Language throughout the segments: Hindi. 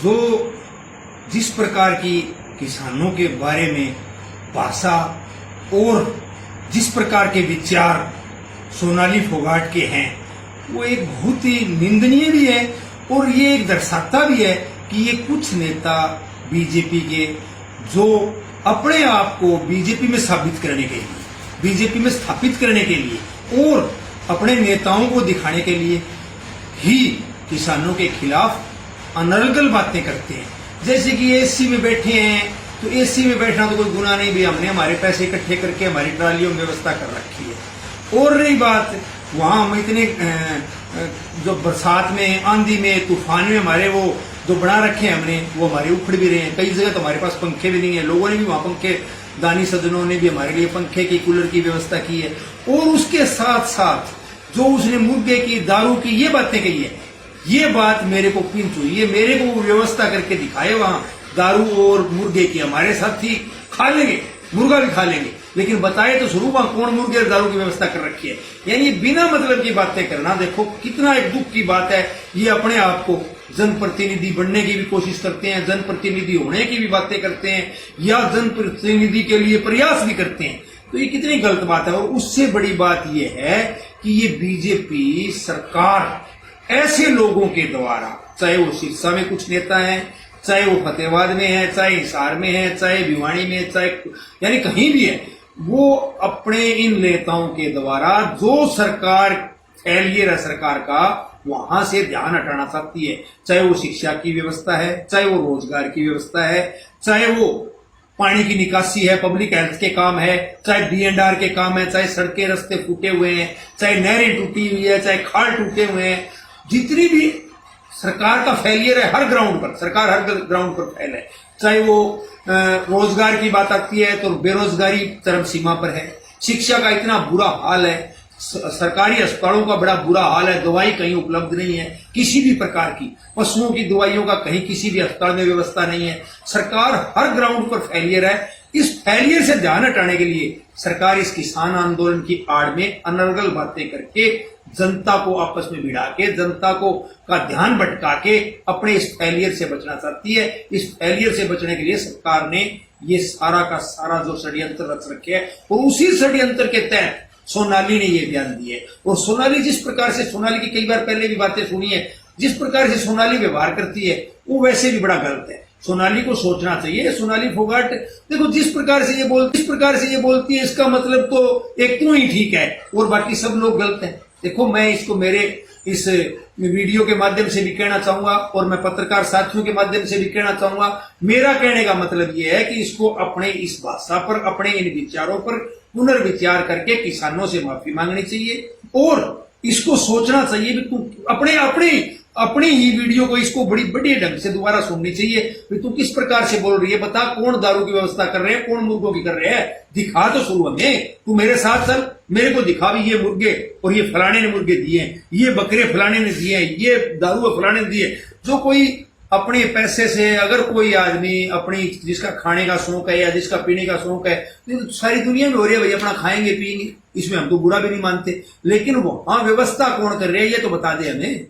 जो जिस प्रकार की किसानों के बारे में भाषा और जिस प्रकार के विचार सोनाली फोगाट के हैं, वो एक बहुत ही निंदनीय भी है और ये एक दर्शाता भी है कि ये कुछ नेता बीजेपी के जो अपने आप को बीजेपी में साबित करने के लिए, बीजेपी में स्थापित करने के लिए और अपने नेताओं को दिखाने के लिए ही किसानों के खिलाफ अनर्गल बातें करते हैं। जैसे कि एसी में बैठे हैं तो एसी में बैठना तो कोई गुनाह नहीं भी, हमने हमारे पैसे इकट्ठे करके हमारी ट्रालियों में व्यवस्था कर रखी है। और रही बात वहां हम इतने जो बरसात में, आंधी में, तूफान में हमारे वो जो बना रखे हैं हमने, वो हमारे उखड़ भी रहे हैं। कई जगह तो हमारे पास पंखे भी नहीं है, लोगों ने भी वहां पंखे, दानी सज्जनों ने भी हमारे लिए पंखे की, कूलर की व्यवस्था की है। और उसके साथ साथ जो उसने मुर्गे की, दारू की ये बातें कही है, ये बात मेरे को पिंच हुई। ये मेरे को व्यवस्था करके दिखाए वहां दारू और मुर्गे की, हमारे साथी खा लेंगे, मुर्गा भी खा लेंगे, लेकिन बताए तो शुरू वहां कौन मुर्गे और दारू की व्यवस्था कर रखी है। यानी बिना मतलब की बातें करना, देखो कितना एक दुख की बात है। ये अपने आप को जनप्रतिनिधि बनने की भी कोशिश करते हैं, जनप्रतिनिधि होने की भी बातें करते हैं, या जनप्रतिनिधि के लिए प्रयास भी करते हैं। तो ये कितनी गलत बात है। और उससे बड़ी बात यह है कि ये बीजेपी सरकार ऐसे लोगों के द्वारा, चाहे वो सिरसा में कुछ नेता हैं, चाहे वो फतेहाबाद में है, चाहे हिसार में है, चाहे भिवानी में, चाहे यानी कहीं भी है, वो अपने इन नेताओं के द्वारा जो सरकार फेलियर है सरकार का, वहां से ध्यान हटाना चाहती है। चाहे वो शिक्षा की व्यवस्था है, चाहे वो रोजगार की व्यवस्था है, चाहे वो पानी की निकासी है, पब्लिक हेल्थ के काम है, चाहे B&R के काम है, चाहे सड़कें रस्ते फूटे हुए हैं, चाहे नहरें टूटी हुई है, चाहे खाल टूटे हुए हैं। जितनी भी सरकार का फेलियर है हर ग्राउंड पर, सरकार हर ग्राउंड पर फेल है। चाहे वो रोजगार की बात आती है तो बेरोजगारी चरम सीमा पर है, शिक्षा का इतना बुरा हाल है, सरकारी अस्पतालों का बड़ा बुरा हाल है, दवाई कहीं उपलब्ध नहीं है किसी भी प्रकार की, पशुओं की दवाइयों का कहीं किसी भी अस्पताल में व्यवस्था नहीं है। सरकार हर ग्राउंड पर फेलियर है। इस फेलियर से ध्यान हटाने के लिए सरकार इस किसान आंदोलन की आड़ में अनर्गल बातें करके जनता को आपस में भिड़ा के, जनता को का ध्यान भटका के अपने इस फेलियर से बचना चाहती है। इस फेलियर से बचने के लिए सरकार ने ये सारा का सारा जो षड्यंत्र रच रखे है, और उसी षड्यंत्र के तहत सोनाली ने ये बयान दिए। और सोनाली जिस प्रकार से, सोनाली की कई बार पहले भी बातें सुनी है, जिस प्रकार से सोनाली व्यवहार करती है वो वैसे भी बड़ा गलत है। सोनाली को सोचना चाहिए। सोनाली फोगाट देखो जिस प्रकार से ये बोलती है, इसका मतलब तो एक तू ही ठीक है और बाकी सब लोग गलत हैं। देखो मैं इसको मेरे इस वीडियो के माध्यम से भी कहना चाहूंगा और मैं पत्रकार साथियों के माध्यम से भी कहना चाहूंगा, मेरा कहने का मतलब यह है कि इसको अपने इस भाषा पर, अपने इन विचारों पर पुनर्विचार करके किसानों से माफी मांगनी चाहिए और इसको सोचना चाहिए कि तू अपने ही वीडियो को इसको बड़ी बड़ी ढंग से दोबारा सुननी चाहिए कि तू किस प्रकार से बोल रही है। बता कौन दारू की व्यवस्था कर रहे हैं, कौन मुर्गों की कर रहे हैं, दिखा तो शुरू हमें। तू मेरे साथ चल, मेरे को दिखा भी ये मुर्गे और ये फलाने ने मुर्गे दिए, ये बकरे फलाने ने दिए, ये दारू फलाने ने दिए। जो कोई अपने पैसे से, अगर कोई आदमी अपनी जिसका खाने का शौक है या जिसका पीने का शौक है, तो सारी दुनिया में हो रही है भाई, अपना खाएंगे पिएंगे, इसमें हम तो बुरा भी नहीं मानते। लेकिन वहां व्यवस्था कौन कर रहे हैं ये तो बता दे हमें।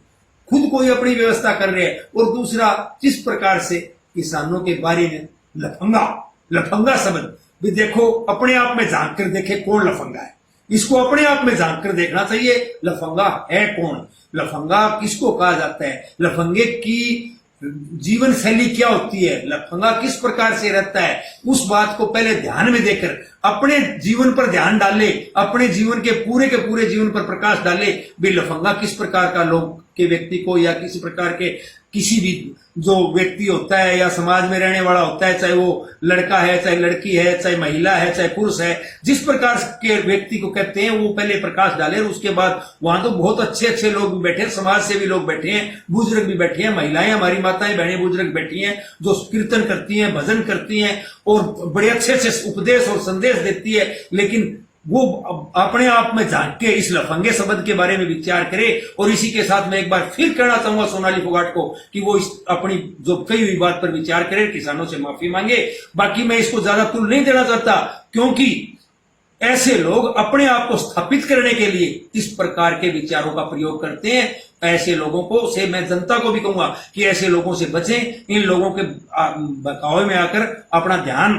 खुद कोई अपनी व्यवस्था कर रहे हैं और दूसरा जिस प्रकार से किसानों के बारे में लफंगा शब्द भी, देखो अपने आप में झांक कर देखे कौन लफंगा है। इसको अपने आप में झांक कर देखना चाहिए, लफंगा है कौन, लफंगा किसको कहा जाता है, लफंगे की जीवन शैली क्या होती है, लफंगा किस प्रकार से रहता है, उस बात को पहले ध्यान में देकर अपने जीवन पर ध्यान डाले, अपने जीवन के पूरे जीवन पर प्रकाश डाले भी लफंगा किस प्रकार का लोग के व्यक्ति को, या किसी प्रकार के किसी भी जो व्यक्ति होता है या समाज में रहने वाला होता है, चाहे वो लड़का है, चाहे लड़की है, चाहे महिला है, चाहे पुरुष है, जिस प्रकार के व्यक्ति को कहते हैं वो पहले प्रकाश डाले। और उसके बाद वहां तो बहुत अच्छे अच्छे लोग भी बैठे हैं, समाज से भी लोग बैठे हैं, बुजुर्ग भी बैठे हैं, महिलाएं, हमारी माताएं बहनें बुजुर्ग बैठी हैं जो कीर्तन करती हैं, भजन करती हैं और बड़े अच्छे अच्छे उपदेश और संदेश देती है। लेकिन वो अपने आप में झांक के इस लफंगे शब्द के बारे में विचार करे। और इसी के साथ मैं एक बार फिर कहना चाहूंगा सोनाली फोगाट को कि वो इस अपनी जो कही हुई बात पर विचार करे, किसानों से माफी मांगे। बाकी मैं इसको ज्यादा तुल नहीं देना चाहता, क्योंकि ऐसे लोग अपने आप को स्थापित करने के लिए इस प्रकार के विचारों का प्रयोग करते हैं। ऐसे लोगों को से मैं जनता को भी कहूंगा कि ऐसे लोगों से बचें। इन लोगों के बहकावे में आकर अपना ध्यान,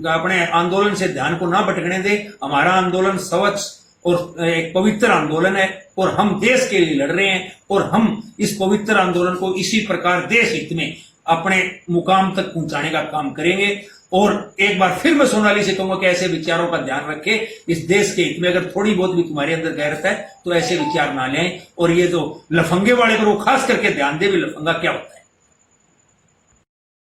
अपने आंदोलन से ध्यान को ना भटकने दे। हमारा आंदोलन स्वच्छ और एक पवित्र आंदोलन है और हम देश के लिए लड़ रहे हैं और हम इस पवित्र आंदोलन को इसी प्रकार देश हित में अपने मुकाम तक पहुंचाने का काम करेंगे। और एक बार फिर मैं सोनाली से कहूंगा कि ऐसे विचारों का ध्यान रखें। इस देश के हित में अगर थोड़ी बहुत भी तुम्हारे अंदर गैरत है तो ऐसे विचार ना लें। और ये जो लफंगे वाले को खास करके ध्यान दे भी लफंगा क्या होता है।